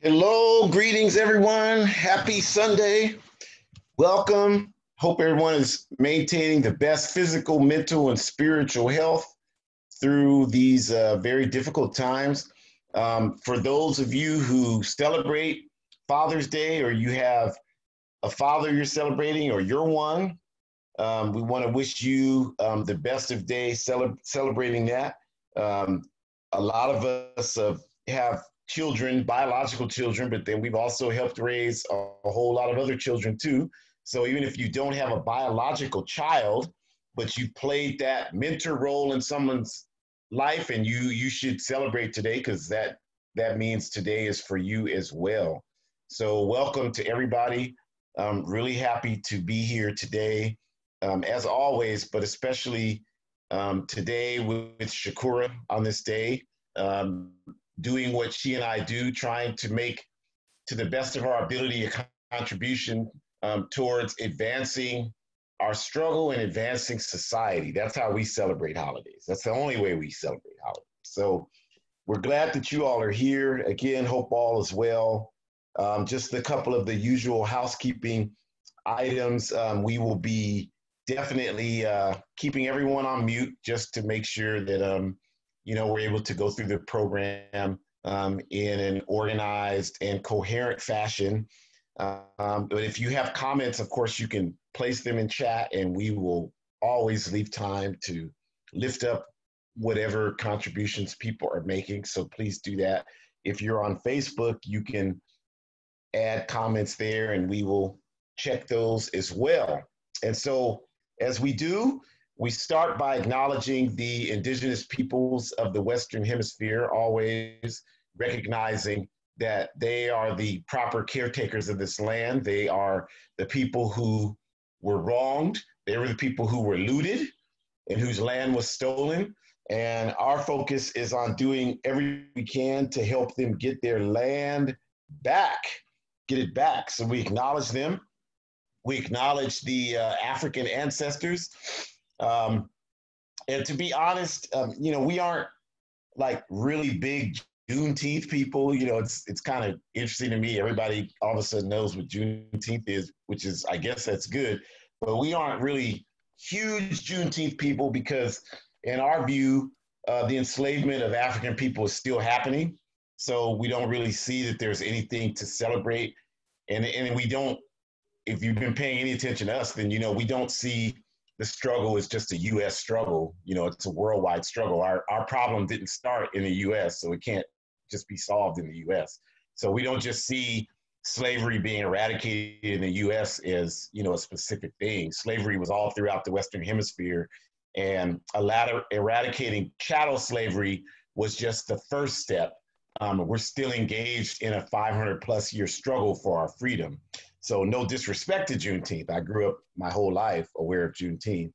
Hello, greetings, everyone. Happy Sunday. Welcome. Hope everyone is maintaining the best physical, mental, and spiritual health through these very difficult times. For those of you who celebrate Father's Day, or you have a father you're celebrating, or you're one, we want to wish you the best of days celebrating that. A lot of us have children, biological children, but then we've also helped raise a whole lot of other children too. So even if you don't have a biological child, but you played that mentor role in someone's life, and you should celebrate today, because that means today is for you as well. So welcome to everybody. I'm really happy to be here today, as always, but especially today with Shakura on this day. Doing what she and I do, trying to make, to the best of our ability, a contribution towards advancing our struggle and advancing society. That's how we celebrate holidays. That's the only way we celebrate holidays. So we're glad that you all are here. Again, hope all is well. Just a couple of the usual housekeeping items. We will be definitely keeping everyone on mute just to make sure that we're able to go through the program in an organized and coherent fashion. But if you have comments, of course, you can place them in chat, and we will always leave time to lift up whatever contributions people are making. So please do that. If you're on Facebook, you can add comments there, and we will check those as well. And so as we do, we start by acknowledging the indigenous peoples of the Western Hemisphere, always recognizing that they are the proper caretakers of this land. They are the people who were wronged. They were the people who were looted and whose land was stolen. And our focus is on doing everything we can to help them get their land back, get it back. So we acknowledge them. We acknowledge the African ancestors. And to be honest, we aren't like really big Juneteenth people. It's kind of interesting to me. Everybody all of a sudden knows what Juneteenth is, which is, I guess that's good. But we aren't really huge Juneteenth people, because in our view, the enslavement of African people is still happening. So we don't really see that there's anything to celebrate. And we don't if you've been paying any attention to us, then, we don't see the struggle as just a U.S. struggle. It's a worldwide struggle. Our problem didn't start in the U.S., so it can't just be solved in the U.S. So we don't just see slavery being eradicated in the U.S. as, a specific thing. Slavery was all throughout the Western Hemisphere, and eradicating chattel slavery was just the first step. We're still engaged in a 500 plus year struggle for our freedom. So no disrespect to Juneteenth. I grew up my whole life aware of Juneteenth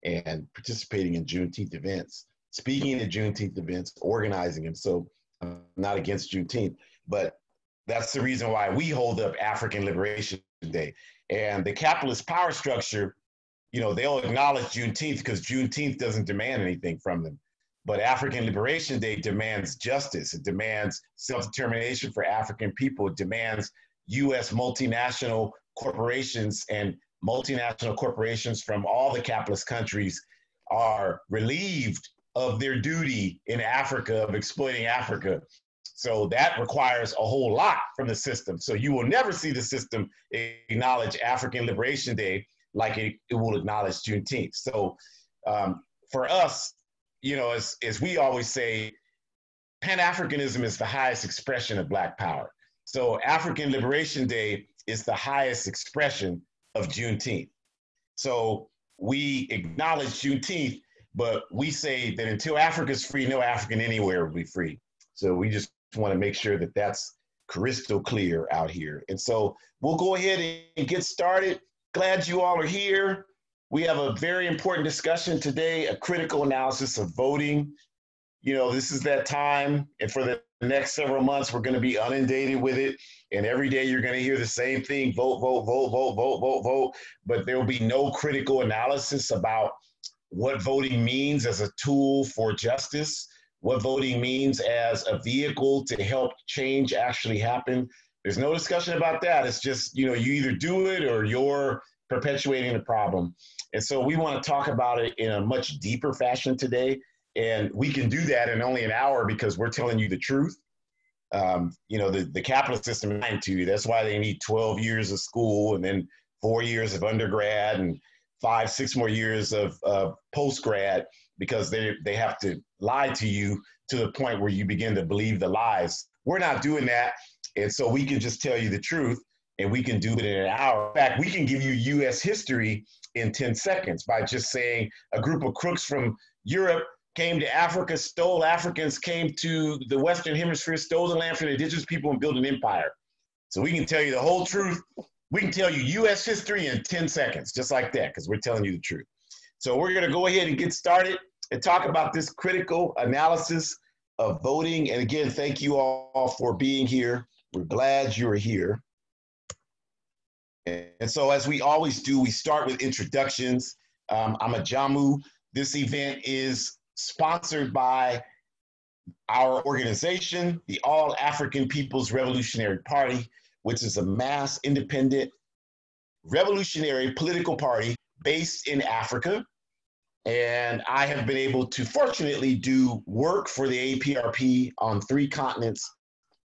and participating in Juneteenth events, speaking at Juneteenth events, organizing them. So I'm not against Juneteenth, but that's the reason why we hold up African Liberation Day. And the capitalist power structure, they'll acknowledge Juneteenth because Juneteenth doesn't demand anything from them. But African Liberation Day demands justice. It demands self-determination for African people. It demands U.S. multinational corporations, and multinational corporations from all the capitalist countries are relieved of their duty in Africa of exploiting Africa. So that requires a whole lot from the system. So you will never see the system acknowledge African Liberation Day like it will acknowledge Juneteenth. So for us, as we always say, Pan-Africanism is the highest expression of Black power. So African Liberation Day is the highest expression of Juneteenth. So we acknowledge Juneteenth, but we say that until Africa's free, no African anywhere will be free. So we just want to make sure that that's crystal clear out here. And so we'll go ahead and get started. Glad you all are here. We have a very important discussion today, a critical analysis of voting. This is that time, and for the next several months, we're going to be inundated with it. And every day you're going to hear the same thing: vote, vote, vote, vote, vote, vote, vote. But there will be no critical analysis about what voting means as a tool for justice, what voting means as a vehicle to help change actually happen. There's no discussion about that. It's just, you either do it or you're perpetuating the problem. And so we want to talk about it in a much deeper fashion today. And we can do that in only an hour because we're telling you the truth. The capitalist system is lying to you. That's why they need 12 years of school and then 4 years of undergrad and 5-6 more years of post-grad, because they have to lie to you to the point where you begin to believe the lies. We're not doing that. And so we can just tell you the truth, and we can do it in an hour. In fact, we can give you U.S. history in 10 seconds by just saying a group of crooks from Europe came to Africa, stole Africans, came to the Western Hemisphere, stole the land from the indigenous people, and built an empire. So we can tell you the whole truth. We can tell you U.S. history in 10 seconds, just like that, because we're telling you the truth. So we're going to go ahead and get started and talk about this critical analysis of voting. And again, thank you all for being here. We're glad you're here. And so as we always do, we start with introductions. I'm a Jamu. This event is sponsored by our organization, the All African People's Revolutionary Party, which is a mass independent revolutionary political party based in Africa. And I have been able to fortunately do work for the APRP on 3 continents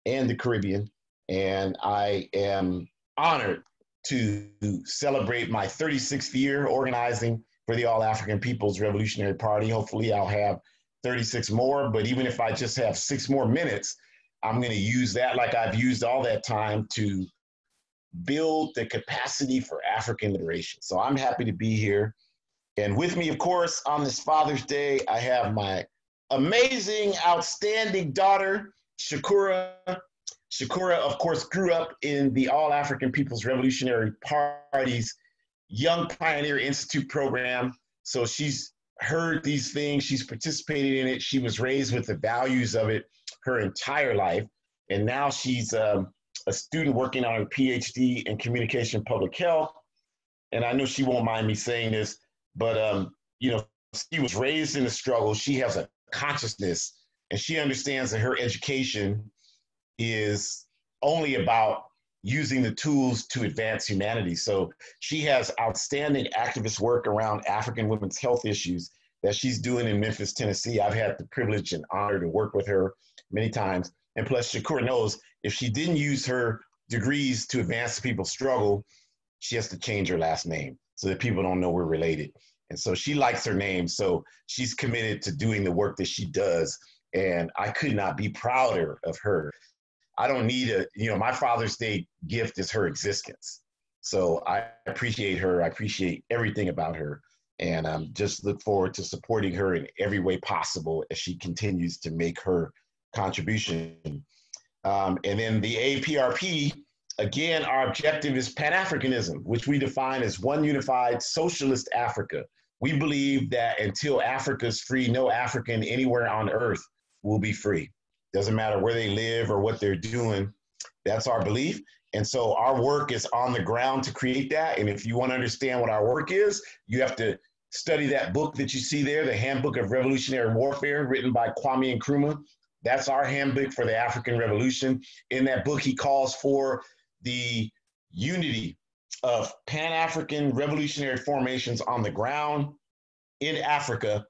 and the Caribbean. And I am honored to celebrate my 36th year organizing for the All African People's Revolutionary Party. Hopefully I'll have 36 more, but even if I just have 6 more minutes, I'm going to use that like I've used all that time to build the capacity for African liberation. So I'm happy to be here. And with me, of course, on this Father's Day, I have my amazing, outstanding daughter, Shakura. Shakura, of course, grew up in the All African People's Revolutionary Party's Young Pioneer Institute program. So she's heard these things, she's participated in it, she was raised with the values of it her entire life. And now she's a student working on a PhD in communication public health. And I know she won't mind me saying this, but she was raised in the struggle. She has a consciousness, and she understands that her education is only about using the tools to advance humanity. So she has outstanding activist work around African women's health issues that she's doing in Memphis, Tennessee. I've had the privilege and honor to work with her many times. And plus, Shakura knows if she didn't use her degrees to advance people's struggle, she has to change her last name so that people don't know we're related. And so she likes her name. So she's committed to doing the work that she does. And I could not be prouder of her. I don't need my Father's Day gift is her existence. So I appreciate her. I appreciate everything about her. And just look forward to supporting her in every way possible as she continues to make her contribution. And then the APRP, again, our objective is Pan-Africanism, which we define as one unified socialist Africa. We believe that until Africa is free, no African anywhere on earth will be free. Doesn't matter where they live or what they're doing. That's our belief. And so our work is on the ground to create that. And if you want to understand what our work is, you have to study that book that you see there, the Handbook of Revolutionary Warfare, written by Kwame Nkrumah. That's our handbook for the African Revolution. In that book, he calls for the unity of Pan-African revolutionary formations on the ground in Africa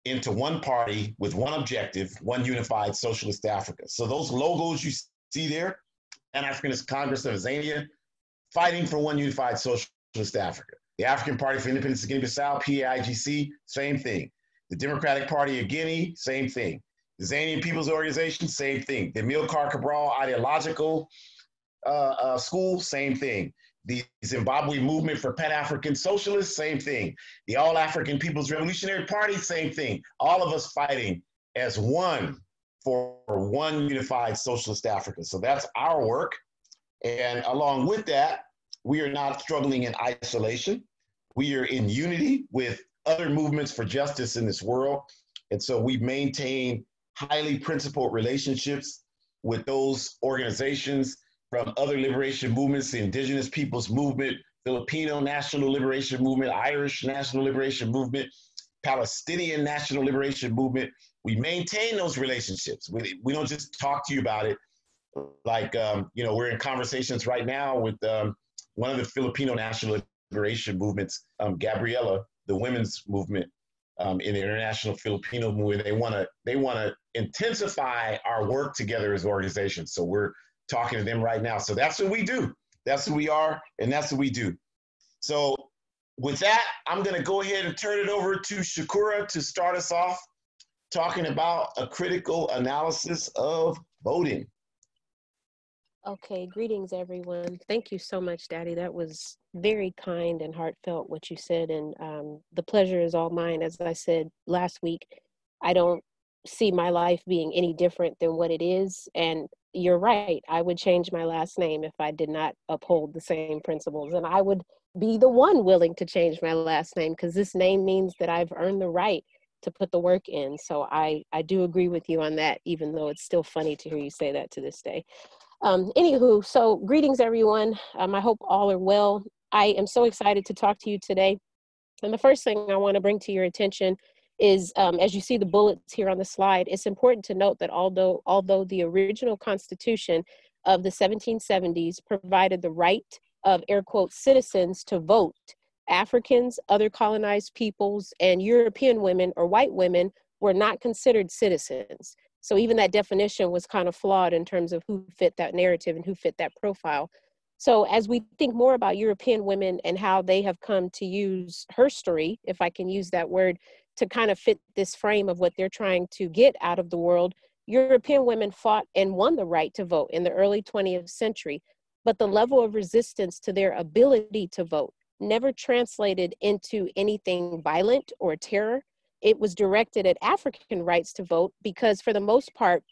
into one party with one objective, one unified socialist Africa. So those logos you see there, Pan-Africanist Congress of Tanzania, fighting for one unified socialist Africa. The African Party for Independence of Guinea-Bissau, PAIGC, same thing. The Democratic Party of Guinea, same thing. The Zanian People's Organization, same thing. The Amilcar Cabral Ideological School, same thing. The Zimbabwe Movement for Pan-African Socialists, same thing. The All-African People's Revolutionary Party, same thing. All of us fighting as one for one unified socialist Africa. So that's our work. And along with that, we are not struggling in isolation. We are in unity with other movements for justice in this world. And so we maintain highly principled relationships with those organizations from other liberation movements, the Indigenous Peoples Movement, Filipino National Liberation Movement, Irish National Liberation Movement, Palestinian National Liberation Movement. We maintain those relationships. We don't just talk to you about it. Like, we're in conversations right now with one of the Filipino National Liberation Movements, Gabriela, the women's movement in the International Filipino Movement. They want to intensify our work together as organizations. So we're talking to them right now. So that's what we do. That's who we are, and that's what we do. So with that, I'm going to go ahead and turn it over to Shakura to start us off talking about a critical analysis of voting. Okay, greetings, everyone. Thank you so much, Daddy. That was very kind and heartfelt what you said, and the pleasure is all mine. As I said last week, I don't see my life being any different than what it is, and you're right. I would change my last name if I did not uphold the same principles, and I would be the one willing to change my last name, because this name means that I've earned the right to put the work in. So I do agree with you on that, even though it's still funny to hear you say that to this day. Anywho, so greetings, everyone. I hope all are well. I am so excited to talk to you today. And the first thing I want to bring to your attention is, as you see the bullets here on the slide, it's important to note that although the original Constitution of the 1770s provided the right of, air quotes, citizens to vote, Africans, other colonized peoples, and European women or white women were not considered citizens. So even that definition was kind of flawed in terms of who fit that narrative and who fit that profile. So as we think more about European women and how they have come to use her story, if I can use that word, to kind of fit this frame of what they're trying to get out of the world, European women fought and won the right to vote in the early 20th century. But the level of resistance to their ability to vote never translated into anything violent or terror. It was directed at African rights to vote because, for the most part,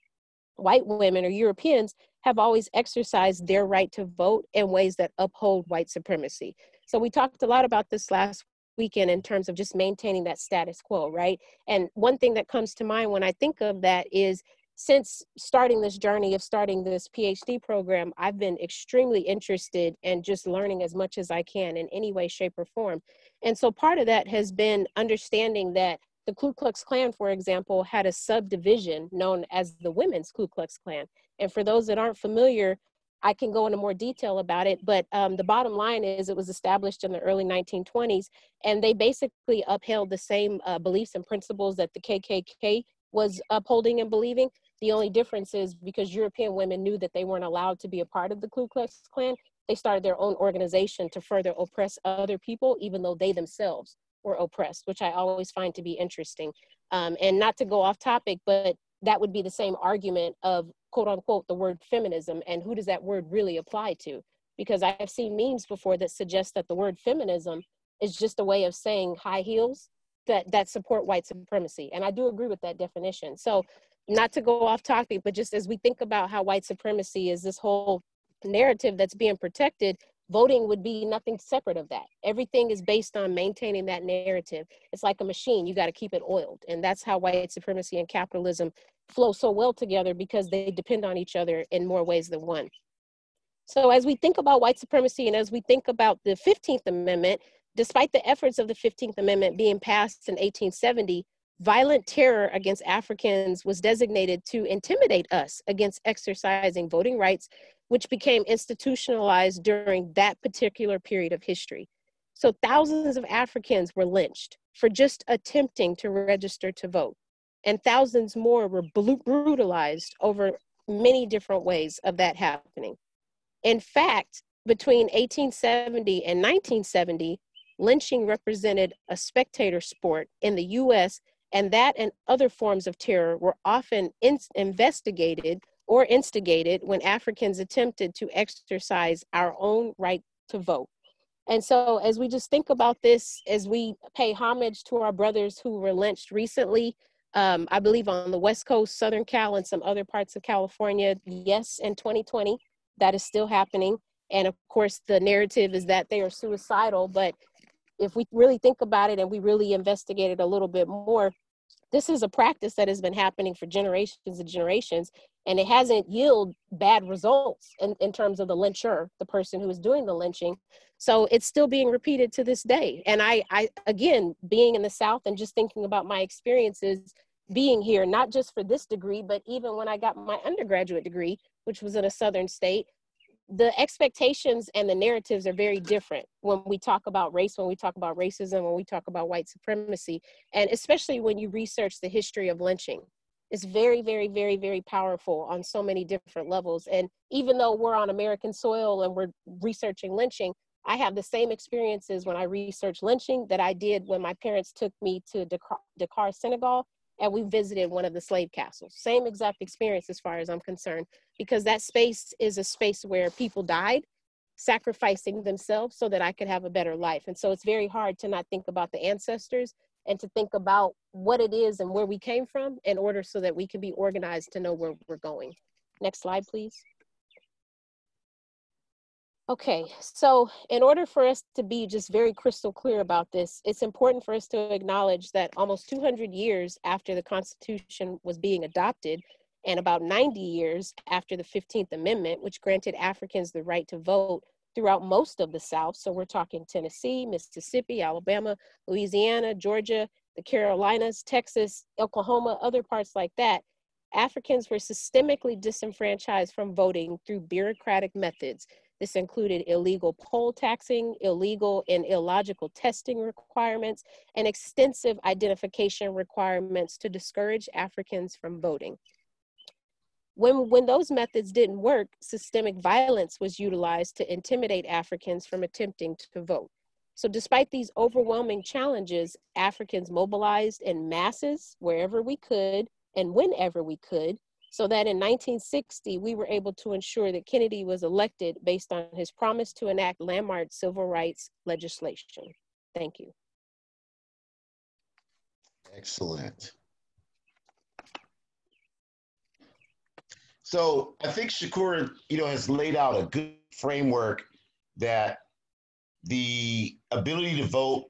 white women or Europeans have always exercised their right to vote in ways that uphold white supremacy. So we talked a lot about this last weekend in terms of just maintaining that status quo, right? And one thing that comes to mind when I think of that is, since starting this journey of starting this PhD program, I've been extremely interested in just learning as much as I can in any way, shape, or form. And so part of that has been understanding that the Ku Klux Klan, for example, had a subdivision known as the Women's Ku Klux Klan. And for those that aren't familiar, I can go into more detail about it, but the bottom line is it was established in the early 1920s, and they basically upheld the same beliefs and principles that the KKK was upholding and believing. The only difference is because European women knew that they weren't allowed to be a part of the Ku Klux Klan, they started their own organization to further oppress other people, even though they themselves were oppressed, which I always find to be interesting. And not to go off topic, but that would be the same argument of quote unquote the word feminism, and who does that word really apply to? Because I've seen memes before that suggest that the word feminism is just a way of saying high heels that support white supremacy. And I do agree with that definition. So not to go off topic, but just as we think about how white supremacy is this whole narrative that's being protected, voting would be nothing separate of that. Everything is based on maintaining that narrative. It's like a machine, you got to keep it oiled. And that's how white supremacy and capitalism flow so well together, because they depend on each other in more ways than one. So as we think about white supremacy and as we think about the 15th Amendment, despite the efforts of the 15th Amendment being passed in 1870, violent terror against Africans was designated to intimidate us against exercising voting rights, which became institutionalized during that particular period of history. So thousands of Africans were lynched for just attempting to register to vote, and thousands more were brutalized over many different ways of that happening. In fact, between 1870 and 1970, lynching represented a spectator sport in the US, and that and other forms of terror were often investigated or instigated when Africans attempted to exercise our own right to vote. And so as we just think about this, as we pay homage to our brothers who were lynched recently, I believe on the West Coast, Southern Cal, and some other parts of California, yes, in 2020, that is still happening. And of course, the narrative is that they are suicidal. But if we really think about it and we really investigate it a little bit more, this is a practice that has been happening for generations and generations, and it hasn't yielded bad results in terms of the lyncher, the person who is doing the lynching. So it's still being repeated to this day. And I again, being in the South and just thinking about my experiences being here, not just for this degree, but even when I got my undergraduate degree, which was in a Southern state, the expectations and the narratives are very different when we talk about race, when we talk about racism, when we talk about white supremacy, and especially when you research the history of lynching. It's very, very, very, very powerful on so many different levels. And even though we're on American soil and we're researching lynching, I have the same experiences when I research lynching that I did when my parents took me to Dakar, Senegal, and we visited one of the slave castles. Same exact experience as far as I'm concerned, because that space is a space where people died, sacrificing themselves so that I could have a better life. And so it's very hard to not think about the ancestors and to think about what it is and where we came from in order so that we can be organized to know where we're going. Next slide, please. Okay, so in order for us to be just very crystal clear about this, it's important for us to acknowledge that almost 200 years after the Constitution was being adopted, and about 90 years after the 15th Amendment, which granted Africans the right to vote throughout most of the South, so we're talking Tennessee, Mississippi, Alabama, Louisiana, Georgia, the Carolinas, Texas, Oklahoma, other parts like that, Africans were systemically disenfranchised from voting through bureaucratic methods. This included illegal poll taxing, illegal and illogical testing requirements, and extensive identification requirements to discourage Africans from voting. When those methods didn't work, systemic violence was utilized to intimidate Africans from attempting to vote. So despite these overwhelming challenges, Africans mobilized in masses wherever we could and whenever we could, so that in 1960, we were able to ensure that Kennedy was elected based on his promise to enact landmark civil rights legislation. Thank you. Excellent. So I think Shakur, has laid out a good framework that the ability to vote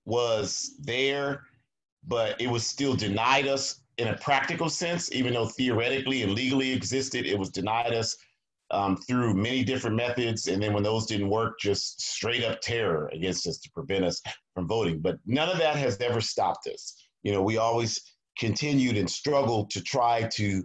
was there, but it was still denied us in a practical sense, even though theoretically and legally existed, it was denied us through many different methods. And then when those didn't work, just straight up terror against us to prevent us from voting. But none of that has ever stopped us. We always continued and struggled to try to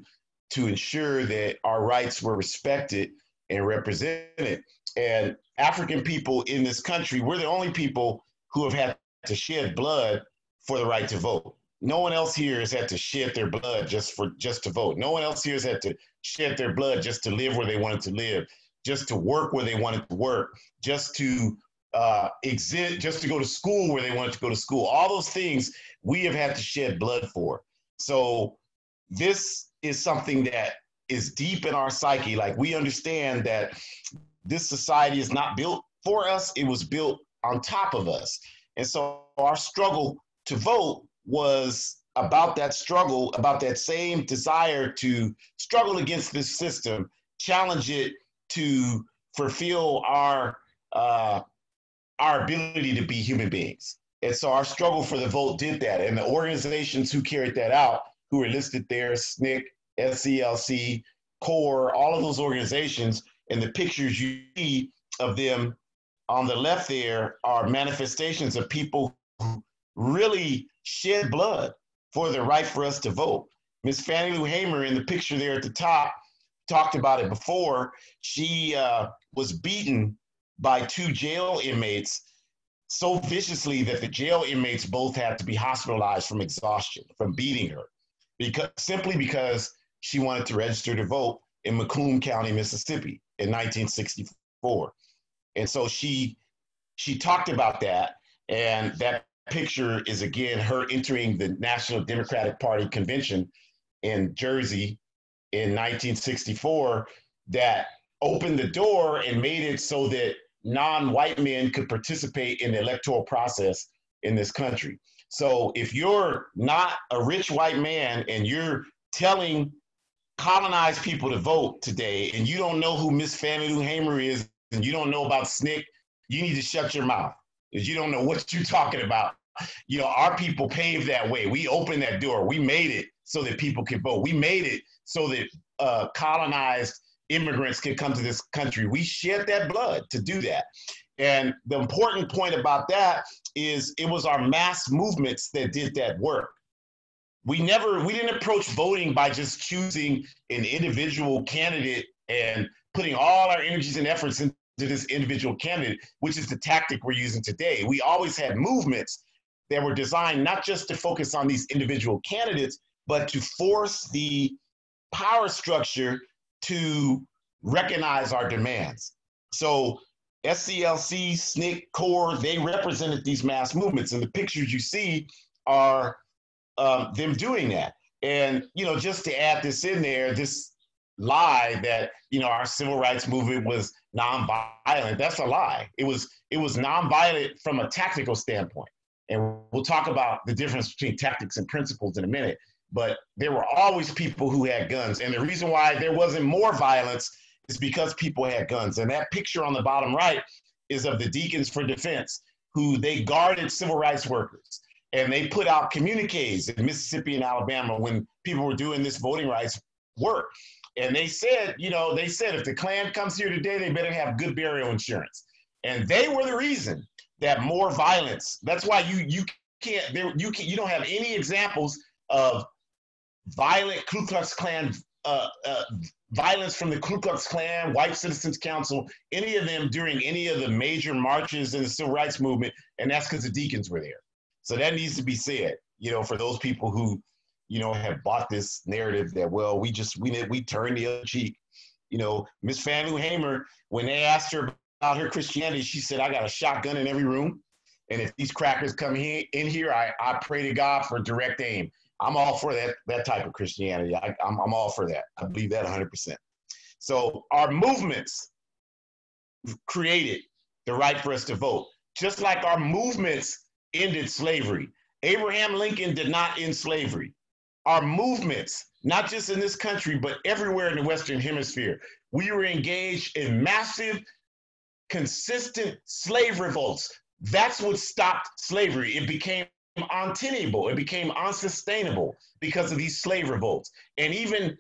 ensure that our rights were respected and represented. And African people in this country, we're the only people who have had to shed blood for the right to vote. No one else here has had to shed their blood just to vote. No one else here has had to shed their blood just to live where they wanted to live, just to work where they wanted to work, just to exist, just to go to school where they wanted to go to school. All those things we have had to shed blood for. So this is something that is deep in our psyche. Like, we understand that this society is not built for us, it was built on top of us. And so our struggle to vote was about that struggle, about that same desire to struggle against this system, challenge it to fulfill our ability to be human beings. And so our struggle for the vote did that. And the organizations who carried that out, who are listed there, SNCC, SCLC, CORE, all of those organizations, and the pictures you see of them on the left there are manifestations of people who really shed blood for the right for us to vote. Miss Fannie Lou Hamer, in the picture there at the top, talked about it before. She was beaten by 2 jail inmates so viciously that the jail inmates both had to be hospitalized from exhaustion, from beating her, simply because she wanted to register to vote in Macomb County, Mississippi in 1964. And so she talked about that, and that picture is, again, her entering the National Democratic Party convention in Jersey in 1964 that opened the door and made it so that non-white men could participate in the electoral process in this country. So if you're not a rich white man and you're telling colonized people to vote today and you don't know who Miss Fannie Lou Hamer is and you don't know about SNCC, you need to shut your mouth because you don't know what you're talking about. You know, our people paved that way. We opened that door. We made it so that people could vote. We made it so that colonized immigrants could come to this country. We shed that blood to do that. And the important point about that is it was our mass movements that did that work. We didn't approach voting by just choosing an individual candidate and putting all our energies and efforts into this individual candidate, which is the tactic we're using today. We always had movements that were designed not just to focus on these individual candidates, but to force the power structure to recognize our demands. So SCLC, SNCC, CORE, they represented these mass movements, and the pictures you see are them doing that. And, you know, just to add this in there, this lie that, you know, our civil rights movement was nonviolent, that's a lie. It was nonviolent from a tactical standpoint. And we'll talk about the difference between tactics and principles in a minute. But there were always people who had guns. And the reason why there wasn't more violence is because people had guns. And that picture on the bottom right is of the Deacons for Defense, who they guarded civil rights workers. And they put out communiques in Mississippi and Alabama when people were doing this voting rights work. And they said, if the Klan comes here today, they better have good burial insurance. And they were the reason that more violence, that's why you don't have any examples of violent Ku Klux Klan, violence from the Ku Klux Klan, White Citizens Council, any of them during any of the major marches in the civil rights movement, and that's because the Deacons were there. So that needs to be said, for those people who, have bought this narrative that, well, we turned the other cheek. Miss Fannie Lou Hamer, when they asked her about her Christianity, she said, I got a shotgun in every room. And if these crackers come in here, I pray to God for direct aim. I'm all for that type of Christianity. I'm all for that. I believe that 100%. So our movements created the right for us to vote, just like our movements ended slavery. Abraham Lincoln did not end slavery. Our movements, not just in this country, but everywhere in the Western Hemisphere, we were engaged in massive, consistent slave revolts. That's what stopped slavery. It became untenable. It became unsustainable because of these slave revolts. And even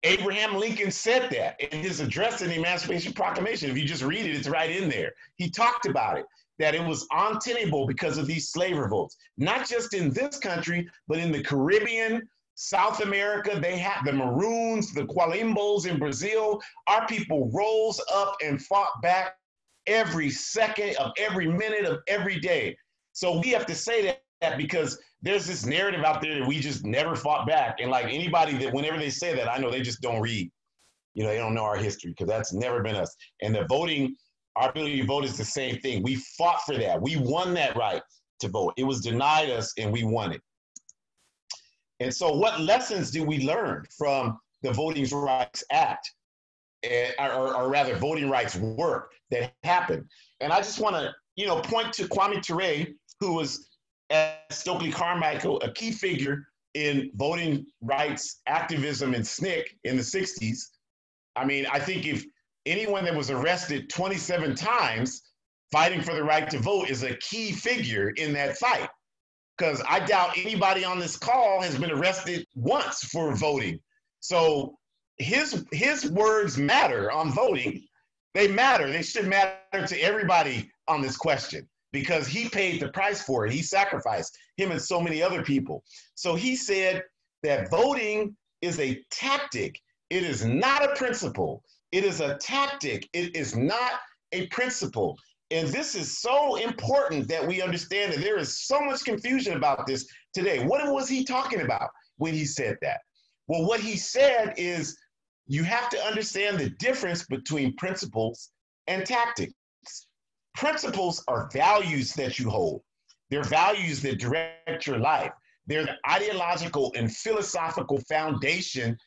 Abraham Lincoln said that in his address in the Emancipation Proclamation. If you just read it, it's right in there. He talked about it, that it was untenable because of these slave revolts. Not just in this country, but in the Caribbean, South America, they had the Maroons, the Quilimbos in Brazil. Our people rose up and fought back every second of every minute of every day. So we have to say that because there's this narrative out there that we just never fought back. And like anybody that whenever they say that, I know they just don't read. You know, they don't know our history because that's never been us. And the voting, our ability to vote is the same thing. We fought for that. We won that right to vote. It was denied us and we won it. And so what lessons did we learn from the Voting Rights Act, or rather voting rights work that happened? And I just want to, you know, point to Kwame Ture, who was at Stokely Carmichael, a key figure in voting rights activism in SNCC in the 60s. I mean, I think if anyone that was arrested 27 times fighting for the right to vote is a key figure in that fight. Because I doubt anybody on this call has been arrested once for voting. So his words matter on voting. They matter. They should matter to everybody on this question because he paid the price for it. He sacrificed, him and so many other people. So he said that voting is a tactic. It is not a principle. It is a tactic. It is not a principle. And this is so important that we understand that there is so much confusion about this today. What was he talking about when he said that? Well, what he said is you have to understand the difference between principles and tactics. Principles are values that you hold. They're values that direct your life. They're the ideological and philosophical foundation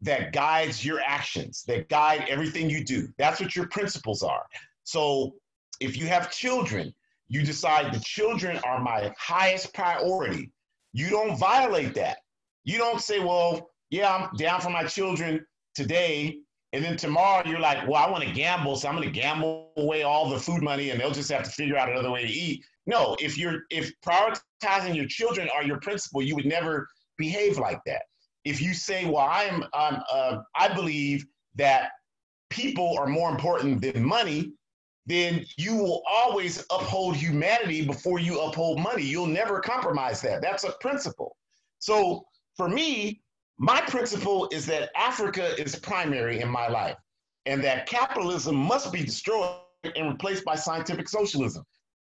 that guides your actions, that guide everything you do. That's what your principles are. So if you have children, you decide the children are my highest priority. You don't violate that. You don't say, well, yeah, I'm down for my children today. And then tomorrow you're like, well, I want to gamble. So I'm going to gamble away all the food money and they'll just have to figure out another way to eat. No, if prioritizing your children are your principle, you would never behave like that. If you say, well, I believe that people are more important than money, then you will always uphold humanity before you uphold money. You'll never compromise that. That's a principle. So for me, my principle is that Africa is primary in my life and that capitalism must be destroyed and replaced by scientific socialism.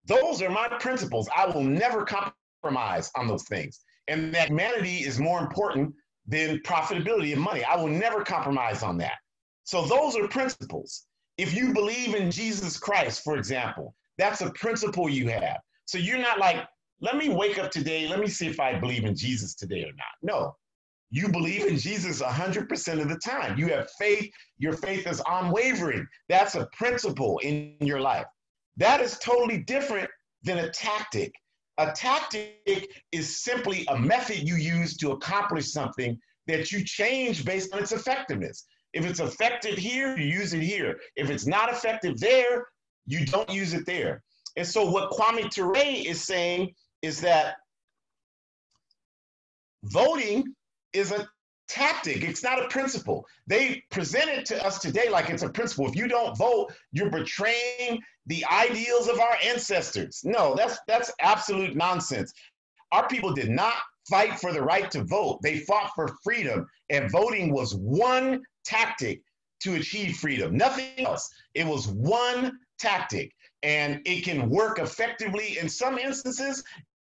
Those are my principles. I will never compromise on those things. And that humanity is more important than profitability and money. I will never compromise on that. So those are principles. If you believe in Jesus Christ, for example, that's a principle you have. So you're not like, let me wake up today, let me see if I believe in Jesus today or not. No, you believe in Jesus 100% of the time. You have faith, your faith is unwavering. That's a principle in your life. That is totally different than a tactic. A tactic is simply a method you use to accomplish something that you change based on its effectiveness. If it's effective here, you use it here. If it's not effective there, you don't use it there. And so what Kwame Ture is saying is that voting is a tactic. It's not a principle. They present it to us today like it's a principle. If you don't vote, you're betraying the ideals of our ancestors. No, that's absolute nonsense. Our people did not fight for the right to vote. They fought for freedom, and voting was one tactic to achieve freedom, nothing else. It was one tactic, and it can work effectively in some instances.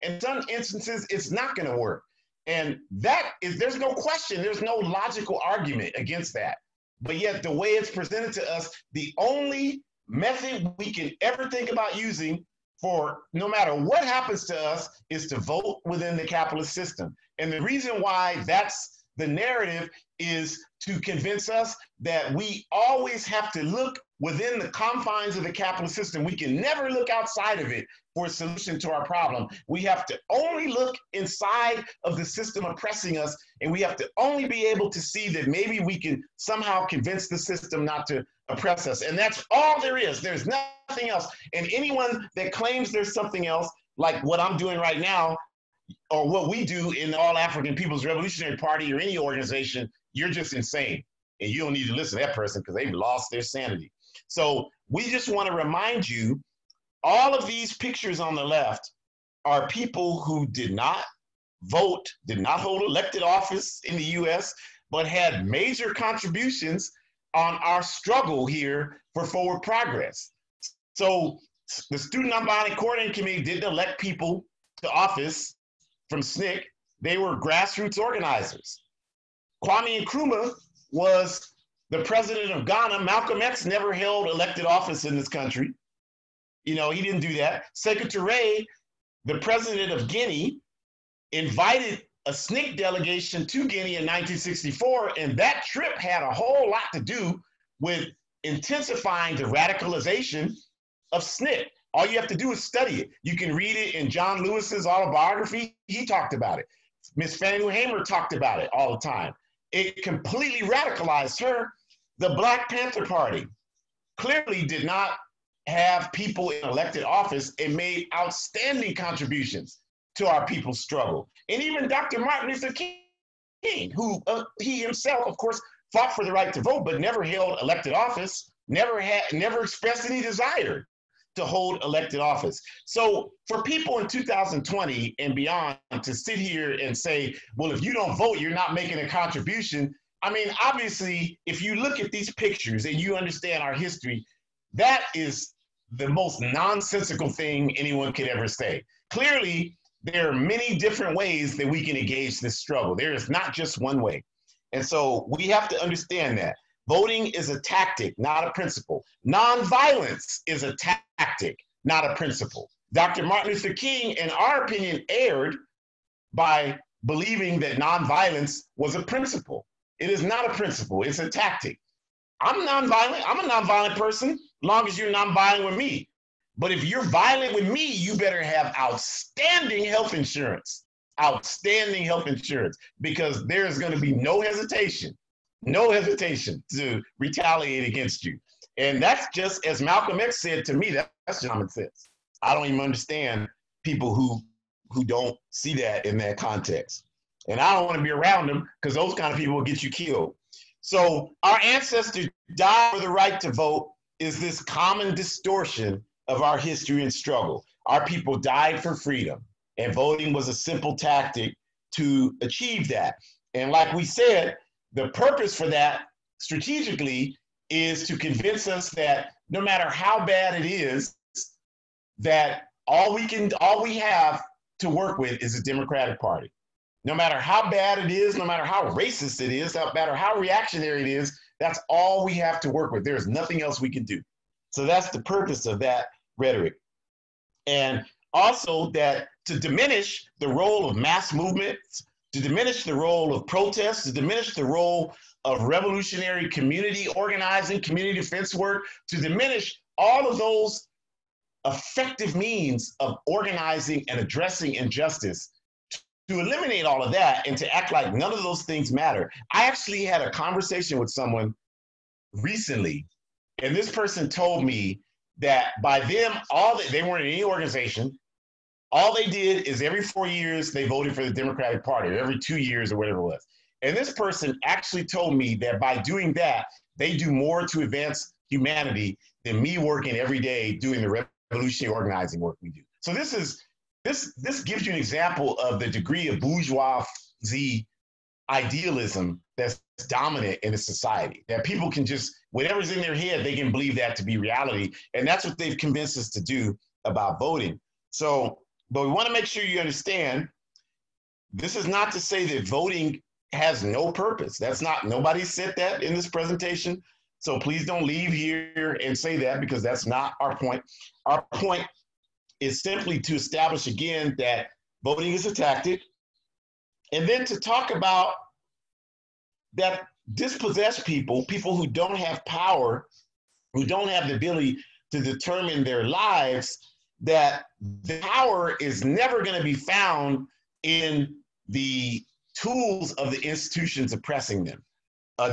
In some instances, it's not going to work. And that is, there's no question, there's no logical argument against that. But yet the way it's presented to us, the only method we can ever think about using for no matter what happens to us is to vote within the capitalist system. And the reason why that's the narrative is to convince us that we always have to look within the confines of the capitalist system. We can never look outside of it for a solution to our problem. We have to only look inside of the system oppressing us, and we have to only be able to see that maybe we can somehow convince the system not to oppress us. And that's all there is. There's nothing else. And anyone that claims there's something else, like what I'm doing right now, or what we do in the All African People's Revolutionary Party or any organization, you're just insane. And you don't need to listen to that person because they've lost their sanity. So we just want to remind you, all of these pictures on the left are people who did not vote, did not hold elected office in the US, but had major contributions on our struggle here for forward progress. So the Student Nonviolent Coordinating Committee didn't elect people to office from SNCC. They were grassroots organizers. Kwame Nkrumah was The president of Ghana, Malcolm X, never held elected office in this country. You know, he didn't do that. Sekou Touré, the president of Guinea, invited a SNCC delegation to Guinea in 1964, and that trip had a whole lot to do with intensifying the radicalization of SNCC. All you have to do is study it. You can read it in John Lewis's autobiography. He talked about it. Miss Fannie Lou Hamer talked about it all the time. It completely radicalized her. The Black Panther Party clearly did not have people in elected office and made outstanding contributions to our people's struggle. And even Dr. Martin Luther King, who he himself, of course, fought for the right to vote, but never held elected office, never expressed any desire to hold elected office. So for people in 2020 and beyond to sit here and say, well, if you don't vote, you're not making a contribution. I mean, obviously, if you look at these pictures and you understand our history, that is the most nonsensical thing anyone could ever say. Clearly, there are many different ways that we can engage this struggle. There is not just one way. And so we have to understand that. Voting is a tactic, not a principle. Nonviolence is a tactic, not a principle. Dr. Martin Luther King, in our opinion, erred by believing that nonviolence was a principle. It is not a principle, it's a tactic. I'm nonviolent, I'm a nonviolent person, as long as you're nonviolent with me. But if you're violent with me, you better have outstanding health insurance, because there's gonna be no hesitation to retaliate against you. And that's just, as Malcolm X said to me, that's common sense. I don't even understand people who don't see that in that context. And I don't want to be around them, because those kind of people will get you killed. So our ancestors died for the right to vote is this common distortion of our history and struggle. Our people died for freedom, and voting was a simple tactic to achieve that. And like we said, the purpose for that strategically is to convince us that no matter how bad it is, that all we have to work with is a Democratic Party. No matter how bad it is, no matter how racist it is, no matter how reactionary it is, that's all we have to work with. There's nothing else we can do. So that's the purpose of that rhetoric. And also that to diminish the role of mass movements, to diminish the role of protests, to diminish the role of revolutionary community organizing, community defense work, to diminish all of those effective means of organizing and addressing injustice, to eliminate all of that and to act like none of those things matter. I actually had a conversation with someone recently, and this person told me that by them, they weren't in any organization. All they did is every 4 years, they voted for the Democratic Party, or every 2 years or whatever it was. And this person actually told me that by doing that, they do more to advance humanity than me working every day doing the revolutionary organizing work we do. So this gives you an example of the degree of bourgeoisie idealism that's dominant in a society, that people can just, whatever's in their head, they can believe that to be reality. And that's what they've convinced us to do about voting. So, but we want to make sure you understand, this is not to say that voting has no purpose. Nobody said that in this presentation. So please don't leave here and say that, because that's not our point. Our point is simply to establish again that voting is a tactic, and then to talk about that dispossessed people who don't have power, who don't have the ability to determine their lives, that the power is never going to be found in the tools of the institutions oppressing them.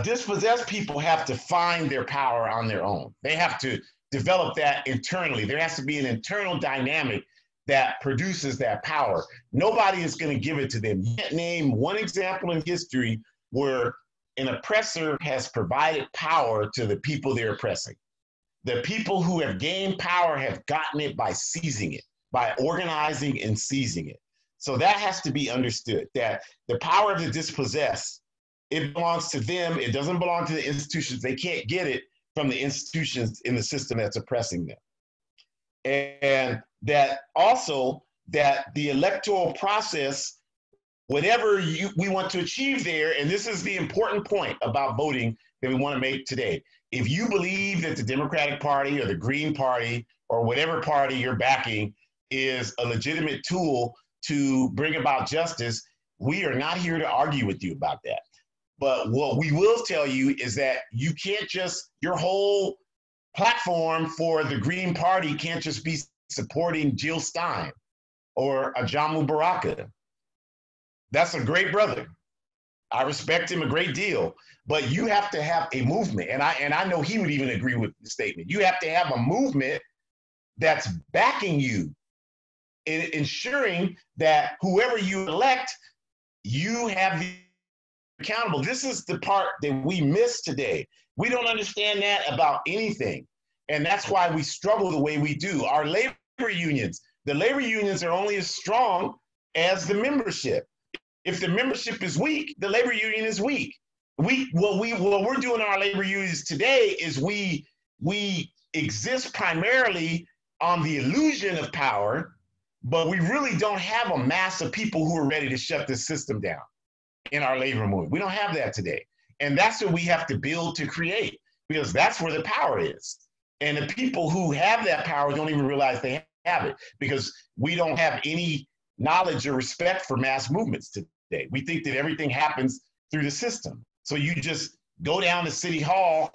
Dispossessed people have to find their power on their own. They have to develop that internally. There has to be an internal dynamic that produces that power. Nobody is going to give it to them. You can't name one example in history where an oppressor has provided power to the people they're oppressing. The people who have gained power have gotten it by seizing it, by organizing and seizing it. So that has to be understood, that the power of the dispossessed, it belongs to them. It doesn't belong to the institutions. They can't get it from the institutions in the system that's oppressing them. And that also that the electoral process whatever we want to achieve there, and this is the important point about voting that we want to make today. If you believe that the Democratic Party or the Green Party or whatever party you're backing is a legitimate tool to bring about justice, we are not here to argue with you about that. But what we will tell you is that you can't just, your whole platform for the Green Party can't just be supporting Jill Stein or Ajamu Baraka. That's a great brother. I respect him a great deal, but you have to have a movement. And I know he would even agree with the statement. You have to have a movement that's backing you, in ensuring that whoever you elect, you have the accountable. This is the part that we miss today. We don't understand that about anything. And that's why we struggle the way we do. Our labor unions, the labor unions are only as strong as the membership. If the membership is weak, the labor union is weak. What we're doing in our labor unions today is we exist primarily on the illusion of power, but we really don't have a mass of people who are ready to shut this system down in our labor movement. We don't have that today. And that's what we have to build to create, because that's where the power is. And the people who have that power don't even realize they have it, because we don't have any knowledge or respect for mass movements today. We think that everything happens through the system. So you just go down to City Hall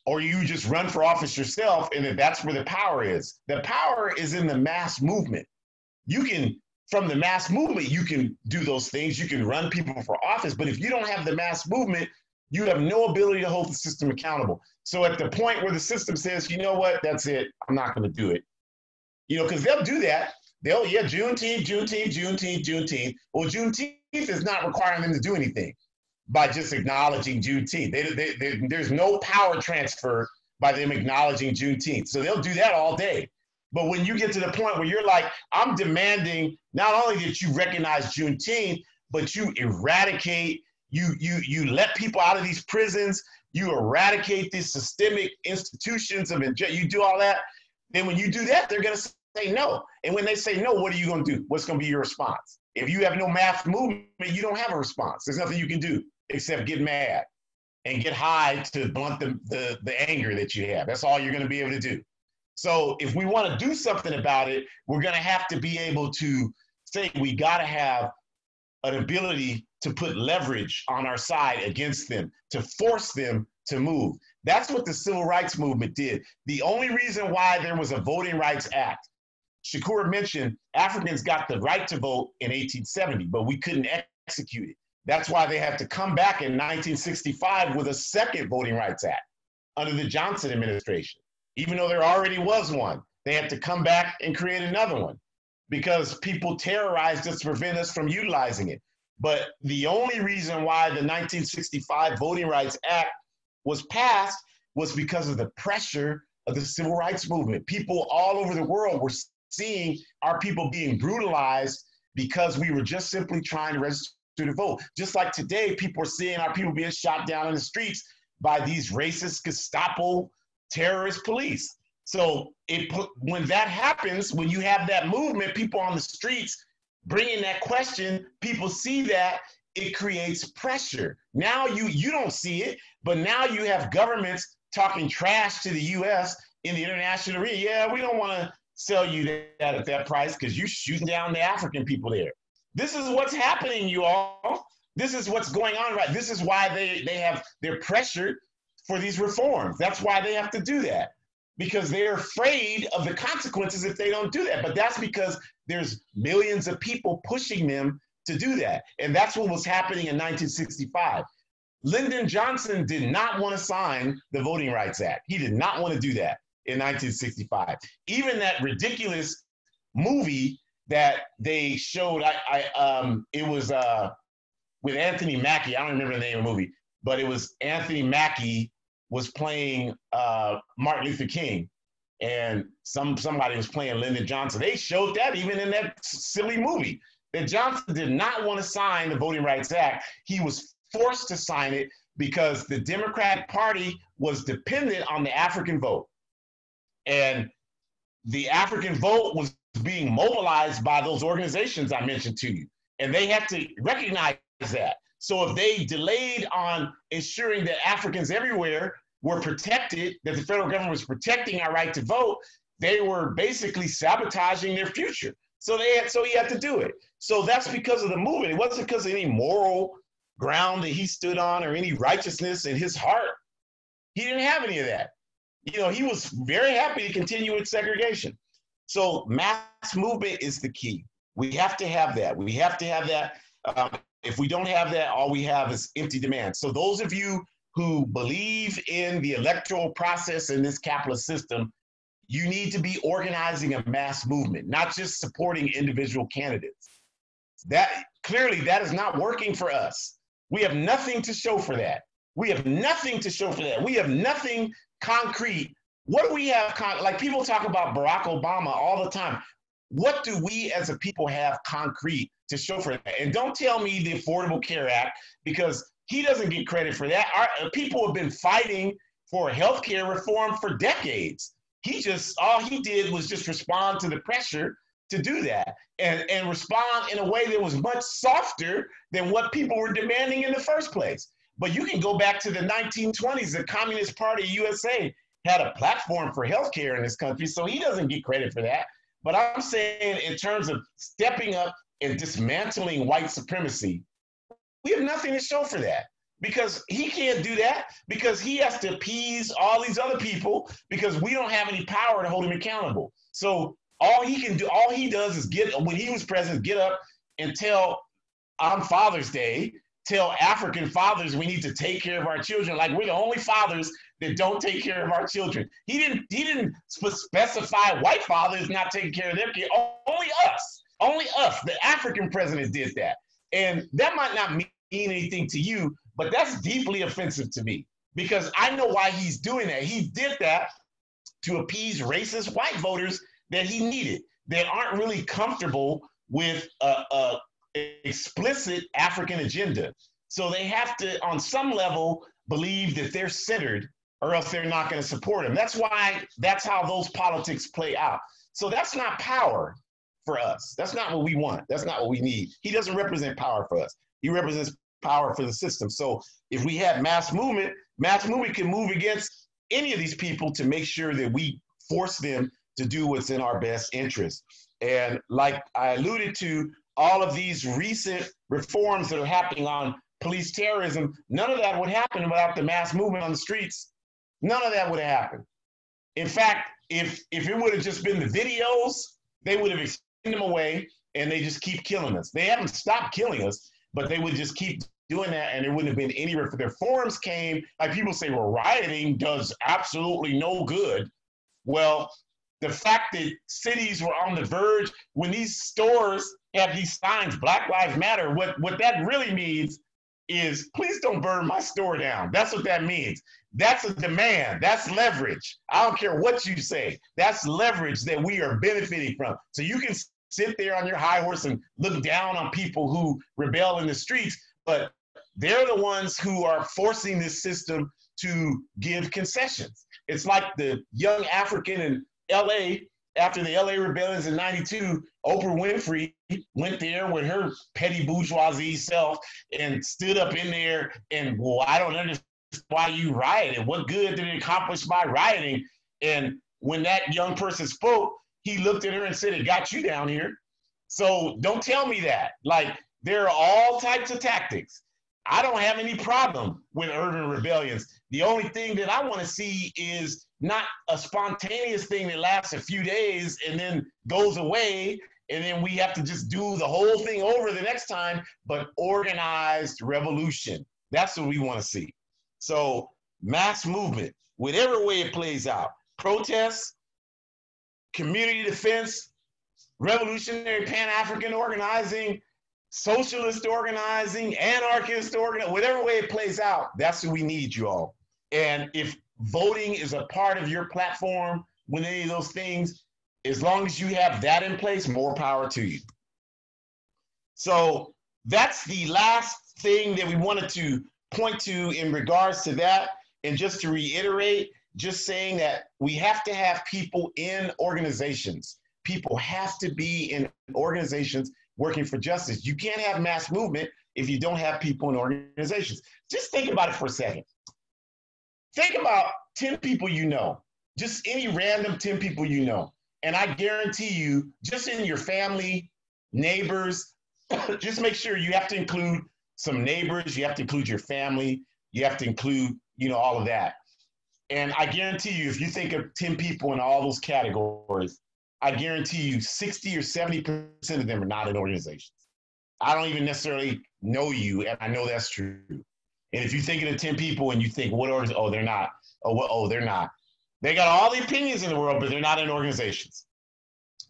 or you just run for office yourself, and that's where the power is. The power is in the mass movement. You can, from the mass movement, you can do those things. You can run people for office, but if you don't have the mass movement, you have no ability to hold the system accountable. So at the point where the system says, you know what, that's it, I'm not going to do it. Because they'll do that. Juneteenth. Well, Juneteenth is not requiring them to do anything by just acknowledging Juneteenth. There's no power transfer by them acknowledging Juneteenth. So they'll do that all day. But when you get to the point where you're like, I'm demanding not only that you recognize Juneteenth, but you eradicate, you let people out of these prisons, you eradicate these systemic institutions of you do all that, then when you do that, they're going to say no. And when they say no, what are you going to do? What's going to be your response? If you have no mass movement, you don't have a response. There's nothing you can do except get mad and get high to blunt the anger that you have. That's all you're going to be able to do. So if we want to do something about it, we're going to have to be able to say we got to have an ability to put leverage on our side against them, to force them to move. That's what the Civil Rights Movement did. The only reason why there was a Voting Rights Act, Shakur mentioned Africans got the right to vote in 1870, but we couldn't execute it. That's why they had to come back in 1965 with a second Voting Rights Act under the Johnson administration. Even though there already was one, they had to come back and create another one because people terrorized us to prevent us from utilizing it. But the only reason why the 1965 Voting Rights Act was passed was because of the pressure of the Civil Rights Movement. People all over the world were seeing our people being brutalized because we were just simply trying to register to vote. Just like today, people are seeing our people being shot down in the streets by these racist Gestapo terrorist police. So when that happens, when you have that movement, people on the streets bringing that question, people see that, it creates pressure. Now you don't see it, but now you have governments talking trash to the U.S. in the international arena. Yeah, we don't want to sell you that at that price because you're shooting down the African people there. This is what's happening, you all. This is what's going on, right? This is why they're pressured for these reforms. That's why they have to do that, because they're afraid of the consequences if they don't do that. But that's because there's millions of people pushing them to do that. And that's what was happening in 1965. Lyndon Johnson did not want to sign the Voting Rights Act. He did not want to do that in 1965. Even that ridiculous movie that they showed, it was with Anthony Mackie. I don't remember the name of the movie, but it was Anthony Mackie was playing Martin Luther King, and somebody was playing Lyndon Johnson. They showed that even in that silly movie, that Johnson did not want to sign the Voting Rights Act. He was forced to sign it because the Democratic Party was dependent on the African vote. And the African vote was being mobilized by those organizations I mentioned to you. And they had to recognize that. So if they delayed on ensuring that Africans everywhere were protected, that the federal government was protecting our right to vote, they were basically sabotaging their future. So he had to do it. So that's because of the movement. It wasn't because of any moral ground that he stood on or any righteousness in his heart. He didn't have any of that. You know, he was very happy to continue with segregation. So mass movement is the key. We have to have that. We have to have that. If we don't have that, all we have is empty demand. So those of you who believe in the electoral process in this capitalist system, you need to be organizing a mass movement, not just supporting individual candidates. That clearly that is not working for us. We have nothing to show for that. We have nothing to show for that. We have nothing concrete. What do we have? Like people talk about Barack Obama all the time. What do we as a people have concrete to show for that? And don't tell me the Affordable Care Act, because he doesn't get credit for that. Our people have been fighting for healthcare reform for decades. All he did was just respond to the pressure to do that and respond in a way that was much softer than what people were demanding in the first place. But you can go back to the 1920s. The Communist Party of USA had a platform for healthcare in this country, so he doesn't get credit for that. But I'm saying in terms of stepping up and dismantling white supremacy, we have nothing to show for that, because he can't do that, because he has to appease all these other people, because we don't have any power to hold him accountable. So all he can do, all he does is when he was president, get up and tell on Father's Day, tell African fathers we need to take care of our children, like we're the only fathers that don't take care of our children. He didn't specify white fathers not taking care of their kids. Only us. The African president did that. And that might not mean anything to you, but that's deeply offensive to me, because I know why he's doing that. He did that to appease racist white voters that he needed, that aren't really comfortable with a explicit African agenda. So they have to, on some level, believe that they're centered, or else they're not going to support him. That's how those politics play out. So that's not power for us. That's not what we want. That's not what we need. He doesn't represent power for us. He represents power for the system. So if we have mass movement can move against any of these people to make sure that we force them to do what's in our best interest. And like I alluded to, all of these recent reforms that are happening on police terrorism, none of that would happen without the mass movement on the streets. None of that would have happened. In fact, if it would have just been the videos, they would have extended them away, and they just keep killing us. They haven't stopped killing us, but they would just keep doing that, and there wouldn't have been any reforms came. Like people say, well, rioting does absolutely no good. Well, the fact that cities were on the verge, when these stores have these signs, Black Lives Matter, what that really means is, please don't burn my store down. That's what that means. That's a demand. That's leverage. I don't care what you say. That's leverage that we are benefiting from. So you can sit there on your high horse and look down on people who rebel in the streets, but they're the ones who are forcing this system to give concessions. It's like the young African in LA, after the LA rebellions in '92, Oprah Winfrey went there with her petty bourgeoisie self and stood up in there and, well, I don't understand why you rioted. What good did it accomplish by rioting? And when that young person spoke, he looked at her and said, it got you down here. So don't tell me that. Like, there are all types of tactics. I don't have any problem with urban rebellions. The only thing that I want to see is not a spontaneous thing that lasts a few days and then goes away, and then we have to just do the whole thing over the next time, but organized revolution. That's what we want to see. So mass movement, whatever way it plays out, protests, community defense, revolutionary Pan-African organizing, socialist organizing, anarchist organizing, whatever way it plays out, that's what we need, you all. And if voting is a part of your platform with any of those things, as long as you have that in place, more power to you. So that's the last thing that we wanted to point to in regards to that. And just to reiterate, just saying that we have to have people in organizations. People have to be in organizations working for justice. You can't have mass movement if you don't have people in organizations. Just think about it for a second. Think about 10 people you know, just any random 10 people you know. And I guarantee you, just in your family, neighbors, just make sure you have to include some neighbors, you have to include your family, you have to include, all of that. And I guarantee you, if you think of 10 people in all those categories, I guarantee you 60 or 70% of them are not in organizations. I don't even necessarily know you, and I know that's true. And if you're thinking of 10 people and you think, what organization? Oh, they're not. Oh, they're not. They got all the opinions in the world, but they're not in organizations.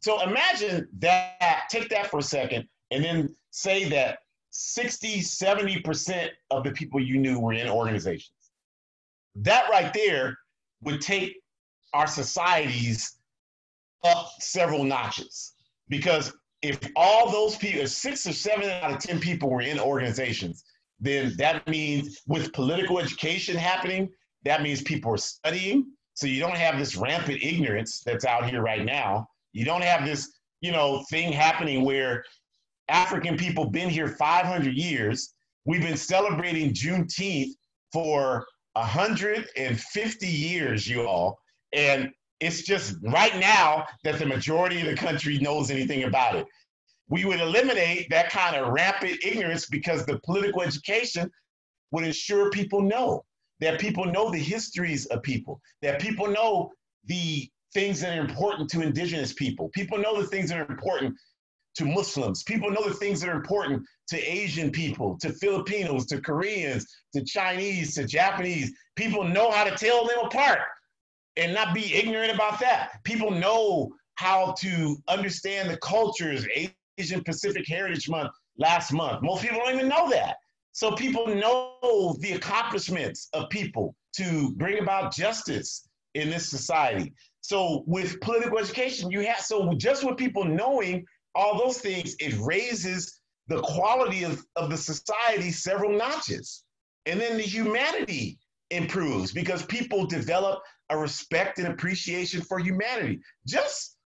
So imagine that, take that for a second, and then say that 60, 70% of the people you knew were in organizations. That right there would take our societies up several notches. Because if all those people, if 6 or 7 out of 10 people were in organizations, then that means with political education happening, that means people are studying. So you don't have this rampant ignorance that's out here right now. You don't have this, thing happening where African people been here 500 years. We've been celebrating Juneteenth for 150 years, you all. And it's just right now that the majority of the country knows anything about it. We would eliminate that kind of rampant ignorance because the political education would ensure people know, that people know the histories of people, that people know the things that are important to indigenous people. People know the things that are important to Muslims. People know the things that are important to Asian people, to Filipinos, to Koreans, to Chinese, to Japanese. People know how to tell them apart and not be ignorant about that. People know how to understand the cultures. Asian Pacific Heritage Month last month. Most people don't even know that. So people know the accomplishments of people to bring about justice in this society. So with political education, so just with people knowing all those things, it raises the quality of the society several notches. And then the humanity improves because people develop a respect and appreciation for humanity. Just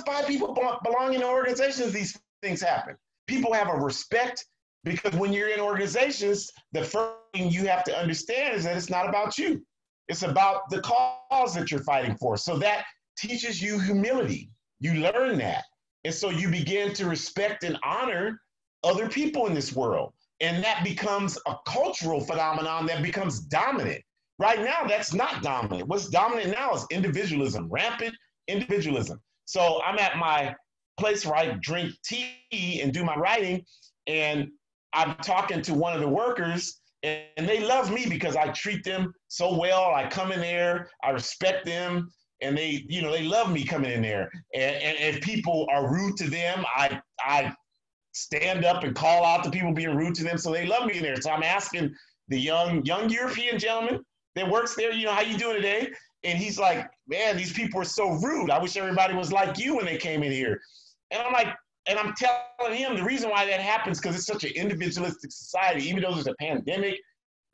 by people belonging in organizations, these things happen. People have a respect because when you're in organizations, the first thing you have to understand is that it's not about you. It's about the cause that you're fighting for. So that teaches you humility. You learn that. And so you begin to respect and honor other people in this world. And that becomes a cultural phenomenon that becomes dominant. Right now, that's not dominant. What's dominant now is individualism, rampant individualism. So I'm at my place where I drink tea and do my writing, and I'm talking to one of the workers, and they love me because I treat them so well. I come in there, I respect them, and they love me coming in there. And if people are rude to them, I stand up and call out to people being rude to them, so they love me in there. So I'm asking the young European gentleman that works there, how you doing today? And he's like, man, these people are so rude. I wish everybody was like you when they came in here. And I'm like, and I'm telling him the reason why that happens because it's such an individualistic society. Even though there's a pandemic,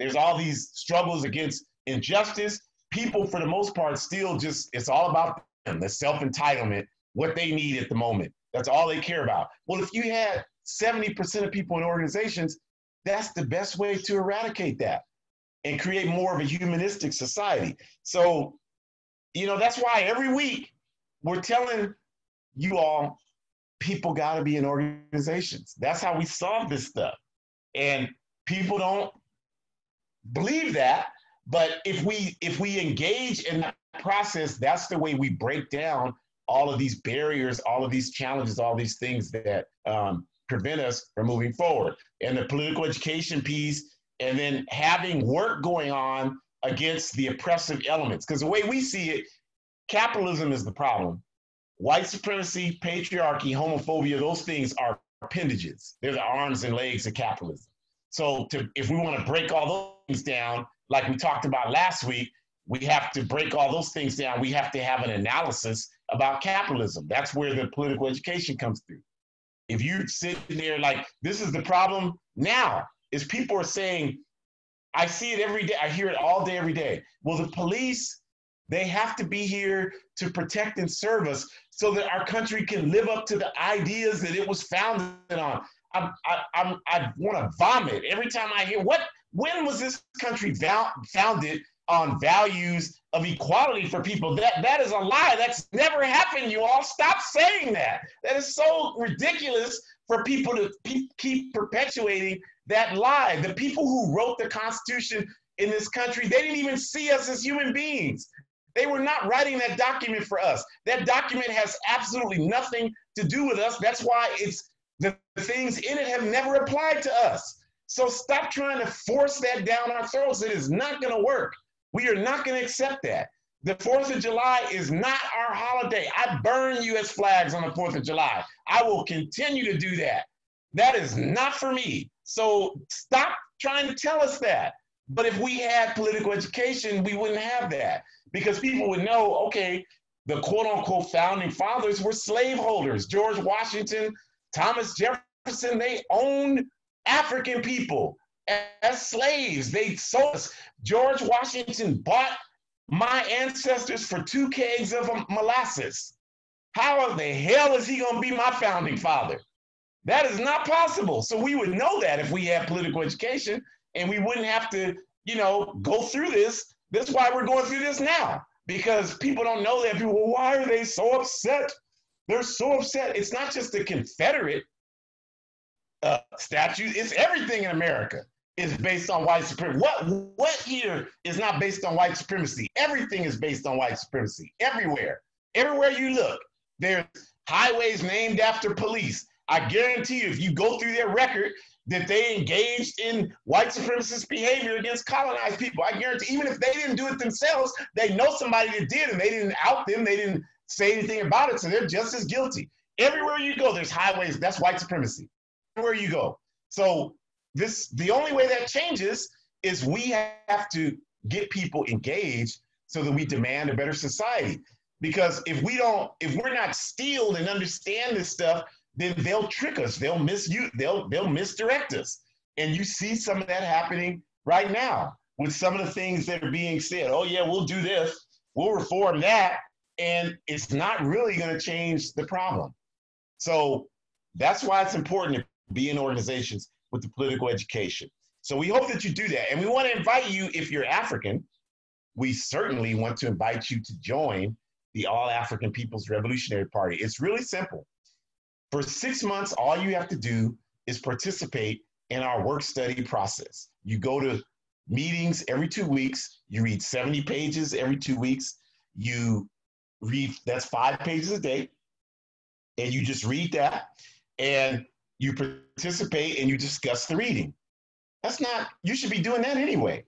there's all these struggles against injustice. People, for the most part, still it's all about them, the self-entitlement, what they need at the moment. That's all they care about. Well, if you had 70% of people in organizations, that's the best way to eradicate that and create more of a humanistic society. So, that's why every week we're telling you all, people got to be in organizations. That's how we solve this stuff. And people don't believe that, but if we engage in that process, that's the way we break down all of these barriers, all of these challenges, all these things that prevent us from moving forward. And the political education piece, and then having work going on against the oppressive elements. Because the way we see it, capitalism is the problem. White supremacy, patriarchy, homophobia, those things are appendages. They're the arms and legs of capitalism. So if we want to break all those things down, like we talked about last week, we have to break all those things down. We have to have an analysis about capitalism. That's where the political education comes through. If you sit there like, this is the problem now, is people are saying, I see it every day. I hear it all day, every day. Well, the police They have to be here to protect and serve us so that our country can live up to the ideas that it was founded on. I want to vomit every time I hear when was this country founded on values of equality for people? That is a lie. That's never happened. You all stop saying that. That is so ridiculous for people to keep perpetuating that lie. The people who wrote the Constitution in this country, they didn't even see us as human beings. They were not writing that document for us. That document has absolutely nothing to do with us. That's why the things in it have never applied to us. So stop trying to force that down our throats. It is not going to work. We are not going to accept that. The 4th of July is not our holiday. I burn U.S. flags on the 4th of July. I will continue to do that. That is not for me. So stop trying to tell us that. But if we had political education, we wouldn't have that, because people would know, okay, the quote unquote founding fathers were slaveholders. George Washington, Thomas Jefferson, they owned African people as slaves. They sold us. George Washington bought my ancestors for 2 kegs of molasses. How in the hell is he going to be my founding father? That is not possible. So we would know that if we had political education, and we wouldn't have to, go through this. That's why we're going through this now, because people don't know that. People, well, why are they so upset? They're so upset. It's not just the Confederate statute. It's everything in America is based on white supremacy. What here is not based on white supremacy? Everything is based on white supremacy. Everywhere. Everywhere you look, there's highways named after police. I guarantee you, if you go through their record, that they engaged in white supremacist behavior against colonized people. I guarantee, even if they didn't do it themselves, they know somebody that did, and they didn't out them, they didn't say anything about it, so they're just as guilty. Everywhere you go, there's highways, that's white supremacy. Everywhere you go. So the only way that changes is we have to get people engaged so that we demand a better society. Because if we're not steeled and understand this stuff, then they'll trick us, they'll misdirect us. And you see some of that happening right now with some of the things that are being said. Oh yeah, we'll do this, we'll reform that, and it's not really going to change the problem. So that's why it's important to be in organizations with the political education. So we hope that you do that. And we want to invite you, if you're African, we certainly want to invite you to join the All African People's Revolutionary Party. It's really simple. For 6 months, all you have to do is participate in our work study process. You go to meetings every 2 weeks. You read 70 pages every 2 weeks. You read, that's 5 pages a day. And you just read that. And you participate and you discuss the reading. You should be doing that anyway.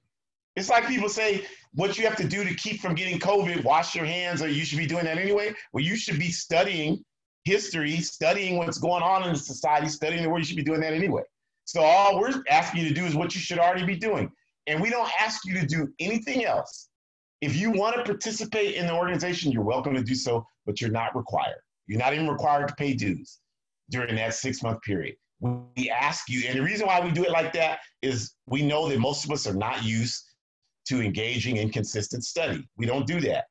It's like people say, what you have to do to keep from getting COVID, wash your hands, or you should be doing that anyway. Well, you should be studying history, studying what's going on in the society, studying the world. You should be doing that anyway. So all we're asking you to do is what you should already be doing. And we don't ask you to do anything else. If you want to participate in the organization, you're welcome to do so, but you're not required. You're not even required to pay dues during that 6-month period. We ask you, and the reason why we do it like that is we know that most of us are not used to engaging in consistent study. We don't do that.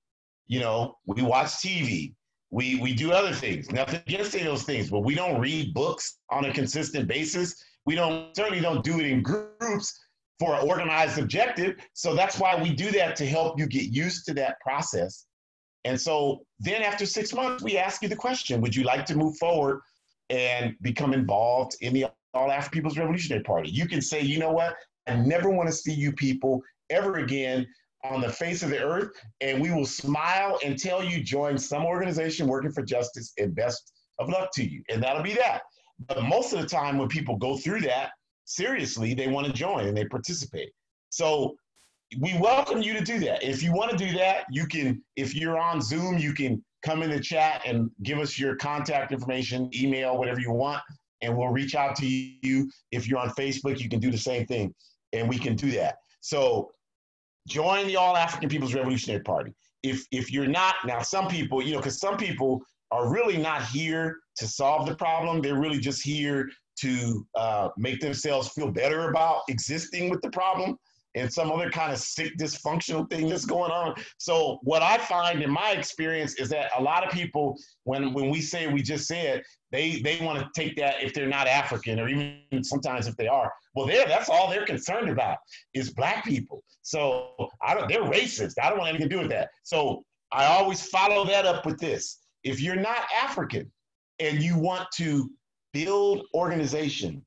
We watch TV. We do other things. Nothing against any of those things, but we don't read books on a consistent basis. We certainly don't do it in groups for an organized objective. So that's why we do that, to help you get used to that process. And so then after 6 months, we ask you the question, would you like to move forward and become involved in the All African People's Revolutionary Party? You can say, you know what? I never want to see you people ever again on the face of the earth, and we will smile and tell you join some organization working for justice, and best of luck to you. And that'll be that. But most of the time when people go through that seriously, they want to join and they participate. So we welcome you to do that. If you want to do that, you can, if you're on Zoom, you can come in the chat and give us your contact information, email, whatever you want, and we'll reach out to you. If you're on Facebook, you can do the same thing, and we can do that. So join the All African People's Revolutionary Party. If you're not, now some people, because some people are really not here to solve the problem. They're really just here to make themselves feel better about existing with the problem. and some other kind of sick, dysfunctional thing that's going on. So what I find in my experience is that a lot of people, when we say we just said, they want to take that if they're not African, or even sometimes if they are. Well, that's all they're concerned about is Black people. So they're racist. I don't want anything to do with that. So I always follow that up with this. If you're not African and you want to build organization,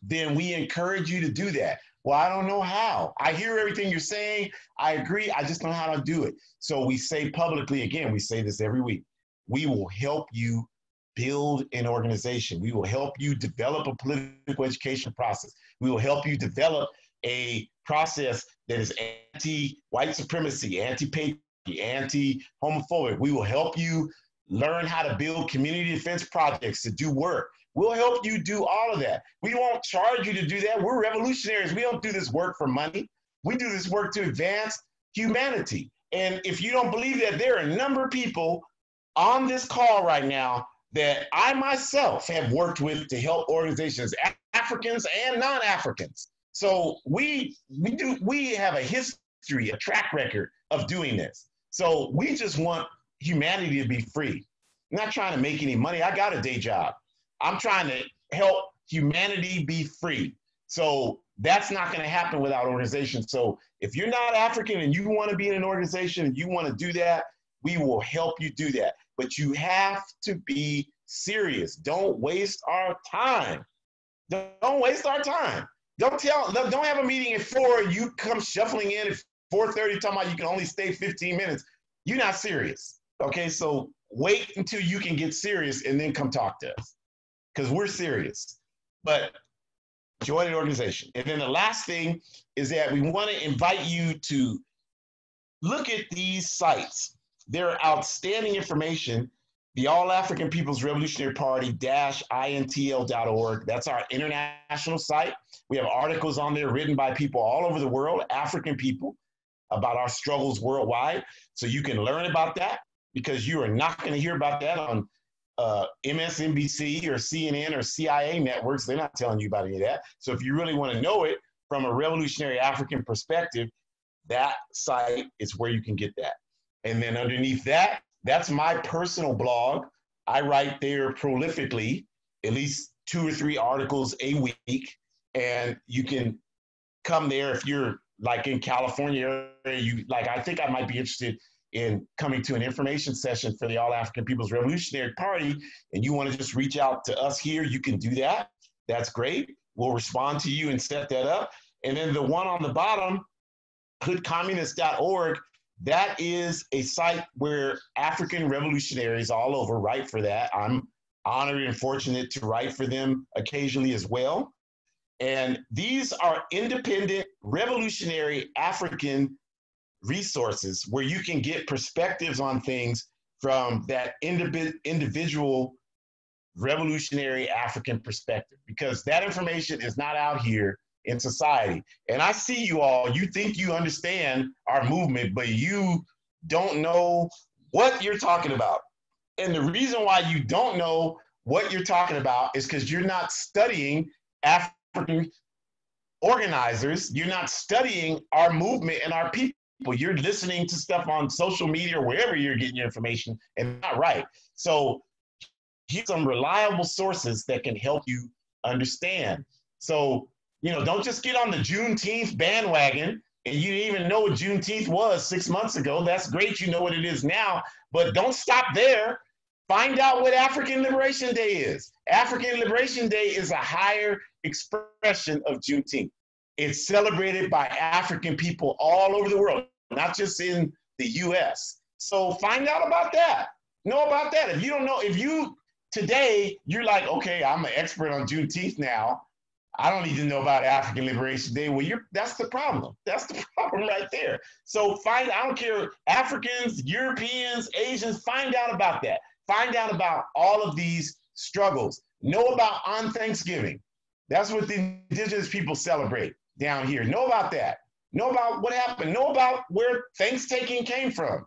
then we encourage you to do that. Well, I don't know how. I hear everything you're saying. I agree. I just don't know how to do it. So we say publicly, again, we say this every week, we will help you build an organization. We will help you develop a political education process. We will help you develop a process that is anti-white supremacy, anti-patriarchy, anti-homophobic. We will help you learn how to build community defense projects to do work. We'll help you do all of that. We won't charge you to do that. We're revolutionaries. We don't do this work for money. We do this work to advance humanity. And if you don't believe that, there are a number of people on this call right now that I myself have worked with to help organizations, Africans and non-Africans. So we have a history, a track record of doing this. So we just want humanity to be free. I'm not trying to make any money. I got a day job. I'm trying to help humanity be free. So that's not going to happen without organization. So if you're not African and you want to be in an organization and you want to do that, we will help you do that. But you have to be serious. Don't waste our time. Don't waste our time. Don't have a meeting at 4, you come shuffling in at 4:30 talking about you can only stay 15 minutes. You're not serious. Okay, so wait until you can get serious and then come talk to us, because we're serious. But join an organization. And then the last thing is that we want to invite you to look at these sites. They're outstanding information. The All African People's Revolutionary Party -intl.org. That's our international site. We have articles on there written by people all over the world, African people, about our struggles worldwide. So you can learn about that, because you are not going to hear about that on MSNBC or CNN or CIA networks. They're not telling you about any of that. So if you really want to know it from a revolutionary African perspective, that site is where you can get that. And then underneath that, that's my personal blog. I write there prolifically, at least 2 or 3 articles a week. And you can come there if you're like in California, I think I might be interested in coming to an information session for the All African People's Revolutionary Party, and you want to just reach out to us here, you can do that. That's great. We'll respond to you and set that up. And then the one on the bottom, hoodcommunist.org, that is a site where African revolutionaries all over write for that. I'm honored and fortunate to write for them occasionally as well. And these are independent, revolutionary African resources where you can get perspectives on things from that individual revolutionary African perspective, because that information is not out here in society. And I see you all, you think you understand our movement, but you don't know what you're talking about. And the reason why you don't know what you're talking about is because you're not studying African organizers. You're not studying our movement and our people. You're listening to stuff on social media or wherever you're getting your information, and not right. So here's some reliable sources that can help you understand. So, don't just get on the Juneteenth bandwagon and you didn't even know what Juneteenth was 6 months ago. That's great. You know what it is now, but don't stop there. Find out what African Liberation Day is. African Liberation Day is a higher expression of Juneteenth. It's celebrated by African people all over the world, not just in the US. So find out about that. Know about that. If you don't know, today, you're like, okay, I'm an expert on Juneteenth now. I don't need to know about African Liberation Day. Well, that's the problem. That's the problem right there. So I don't care, Africans, Europeans, Asians, find out about that. Find out about all of these struggles. Know about on Thanksgiving. That's what the indigenous people celebrate down here. Know about that. Know about what happened. Know about where Thanksgiving came from.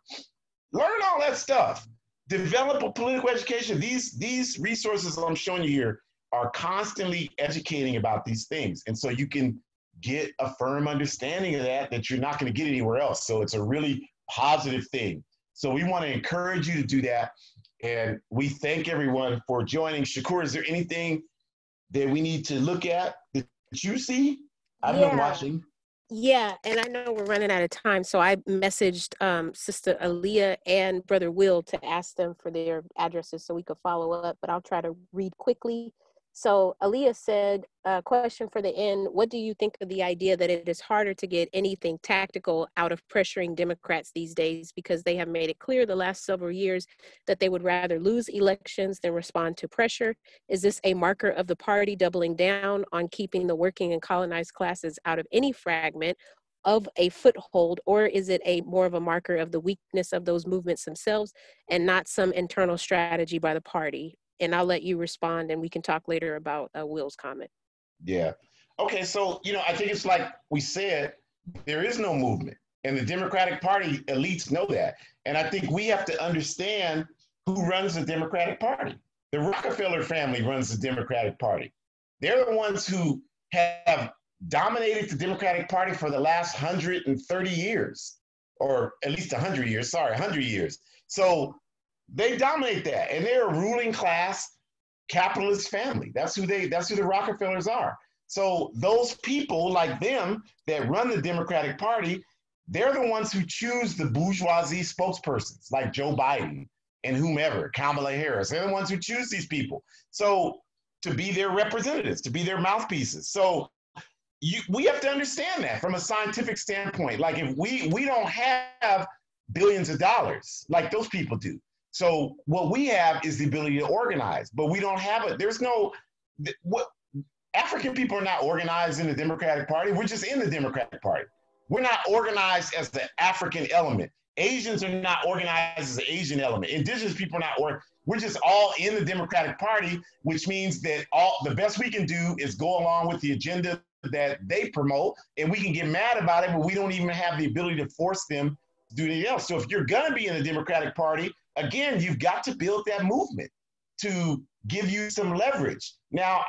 Learn all that stuff. Develop a political education. These resources I'm showing you here are constantly educating about these things. And so you can get a firm understanding of that you're not going to get anywhere else. So it's a really positive thing. So we want to encourage you to do that. And we thank everyone for joining. Shakur, is there anything that we need to look at that you see? I've been Yeah. watching. Yeah, and I know we're running out of time, so I messaged Sister Aaliyah and Brother Will to ask them for their addresses so we could follow up, but I'll try to read quickly. So Aaliyah said, question for the end, what do you think of the idea that it is harder to get anything tactical out of pressuring Democrats these days because they have made it clear the last several years that they would rather lose elections than respond to pressure? Is this a marker of the party doubling down on keeping the working and colonized classes out of any fragment of a foothold, or is it a more of a marker of the weakness of those movements themselves and not some internal strategy by the party? And I'll let you respond, and we can talk later about Will's comment. Yeah. Okay, so, I think it's like we said, there is no movement. And the Democratic Party elites know that. And I think we have to understand who runs the Democratic Party. The Rockefeller family runs the Democratic Party. They're the ones who have dominated the Democratic Party for the last 130 years, or at least 100 years, 100 years. So they dominate that. And they're a ruling class capitalist family. That's who the Rockefellers are. So those people like them that run the Democratic Party, they're the ones who choose the bourgeoisie spokespersons like Joe Biden and whomever, Kamala Harris. They're the ones who choose these people. So to be their representatives, to be their mouthpieces. So we have to understand that from a scientific standpoint. Like if we don't have billions of dollars like those people do. So what we have is the ability to organize, but we don't have it. There's no, African people are not organized in the Democratic Party. We're just in the Democratic Party. We're not organized as the African element. Asians are not organized as the Asian element. Indigenous people are not we're just all in the Democratic Party, which means that the best we can do is go along with the agenda that they promote, and we can get mad about it, but we don't even have the ability to force them to do anything else. So if you're going to be in the Democratic Party, again, you've got to build that movement to give you some leverage. Now,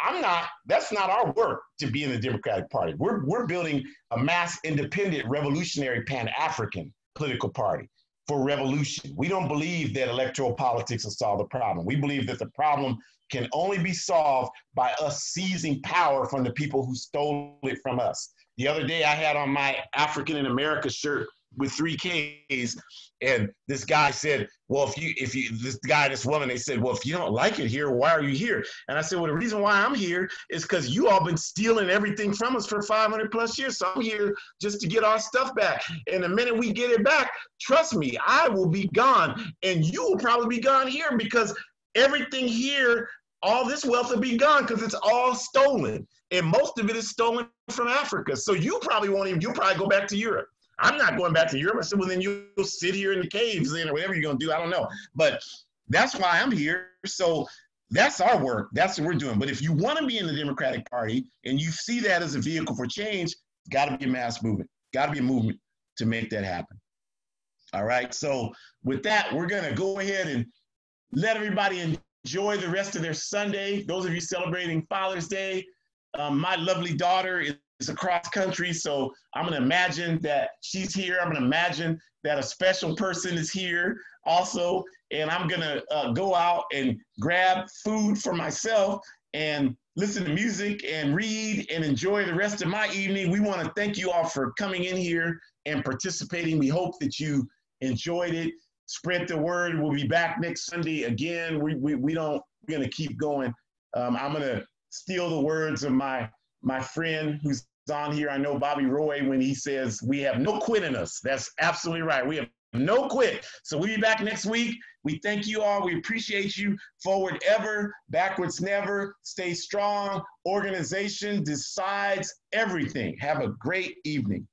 that's not our work to be in the Democratic Party. We're building a mass independent revolutionary Pan-African political party for revolution. We don't believe that electoral politics will solve the problem. We believe that the problem can only be solved by us seizing power from the people who stole it from us. The other day I had on my African in America shirt with 3 Ks, and this guy said, well, this woman, they said, well, if you don't like it here, why are you here? And I said, well, the reason why I'm here is because you all been stealing everything from us for 500 plus years. So I'm here just to get our stuff back. And the minute we get it back, trust me, I will be gone, and you will probably be gone here, because everything here, all this wealth will be gone because it's all stolen. And most of it is stolen from Africa. So you'll probably go back to Europe. I'm not going back to Europe. I said, well, then you'll sit here in the caves or whatever you're going to do. I don't know. But that's why I'm here. So that's our work. That's what we're doing. But if you want to be in the Democratic Party and you see that as a vehicle for change, it's got to be a mass movement. Got to be a movement to make that happen. All right. So with that, we're going to go ahead and let everybody enjoy the rest of their Sunday. Those of you celebrating Father's Day, my lovely daughter is across country, so I'm going to imagine that she's here. I'm going to imagine that a special person is here also, and I'm going to go out and grab food for myself and listen to music and read and enjoy the rest of my evening. We want to thank you all for coming in here and participating. We hope that you enjoyed it. Spread the word. We'll be back next Sunday again. We're going to keep going. I'm going to steal the words of my friend who's on here. I know Bobby Roy, when he says we have no quit in us. That's absolutely right. We have no quit. So we'll be back next week. We thank you all. We appreciate you. Forward ever, backwards never. Stay strong. Organization decides everything. Have a great evening.